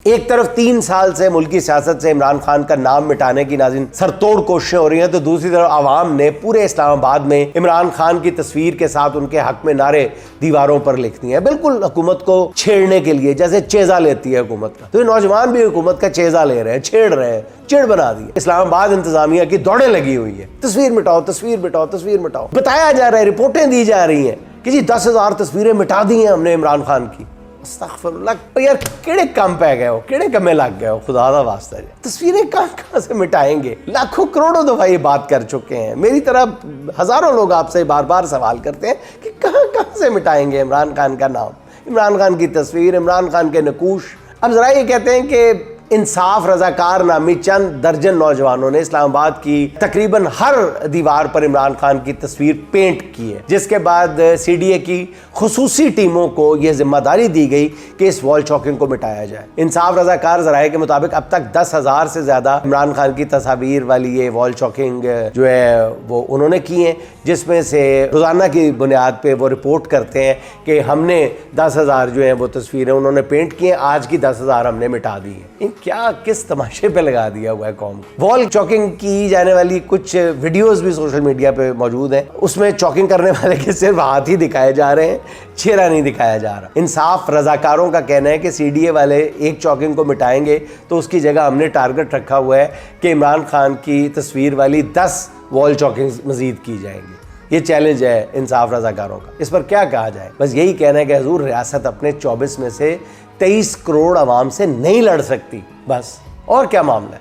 एक तरफ 3 साल से मुल्की सियासत से इमरान खान का नाम मिटाने की नाज़रीन सरतोड़ कोशिशें हो रही हैं, तो दूसरी तरफ आवाम ने पूरे इस्लामाबाद में इमरान खान की तस्वीर के साथ उनके हक में नारे दीवारों पर लिख दिए हैं, बिल्कुल हुकूमत को छेड़ने के लिए, जैसे चेजा लेती है हुकूमत का। तो ये नौजवान भी हुकूमत का चेजा ले रहे हैं, छेड़ रहे हैं, चिड़ बना दी। इस्लामाबाद इंतजामिया की दौड़ें लगी हुई है, तस्वीर मिटाओ, तस्वीर मिटाओ, तस्वीर मिटाओ। बताया जा रहा है, रिपोर्टें दी जा रही हैं कि जी 10,000 तस्वीरें मिटा दी हैं हमने इमरान खान की। अस्तग़फिरुल्लाह, यार केड़े कम पै गए हो, केड़े कमे लग गए हो, खुदा दा वास्ता है। तस्वीरें कहाँ से मिटाएंगे? लाखों करोड़ों दफा ये बात कर चुके हैं। मेरी तरह हजारों लोग आपसे बार बार सवाल करते हैं कि कहाँ से मिटाएंगे इमरान खान का नाम, इमरान खान की तस्वीर, इमरान खान के नकूश। अब जरा ये कहते हैं कि इंसाफ रजाकार नामी चंद दर्जन नौजवानों ने इस्लामाबाद की तकरीबन हर दीवार पर इमरान खान की तस्वीर पेंट की है, जिसके बाद CDA की खुसूसी टीमों को यह जिम्मेदारी दी गई कि इस वॉल चॉकिंग को मिटाया जाए। इंसाफ रजाकार जराये के मुताबिक अब तक 10,000 से ज्यादा इमरान खान की तस्वीर वाली ये वॉल चॉकिंग जो है वो उन्होंने की है, जिसमें से रोजाना की बुनियाद पे वो रिपोर्ट करते हैं कि हमने 10,000 जो है वो तस्वीरें उन्होंने पेंट की हैं, आज की 10,000 हमने मिटा दी है। क्या किस तमाशे पे लगा दिया हुआ है कौम। वॉल चॉकिंग की जाने वाली कुछ वीडियोस भी सोशल मीडिया पे मौजूद हैं, उसमें चॉकिंग करने वाले के सिर्फ हाथ ही दिखाए जा रहे हैं, चेहरा नहीं दिखाया जा रहा। इंसाफ रजाकारों का कहना है कि CDA वाले एक चॉकिंग को मिटाएंगे तो उसकी जगह हमने टारगेट रखा हुआ है कि इमरान खान की तस्वीर वाली 10 वॉल चॉकिंग मजीद की जाएंगी। ये चैलेंज है इंसाफ रजाकारों का। इस पर क्या कहा जाए? बस यही कहना है कि हुजूर रियासत अपने 24 में से 23 करोड़ आवाम से नहीं लड़ सकती, बस। और क्या मामला है?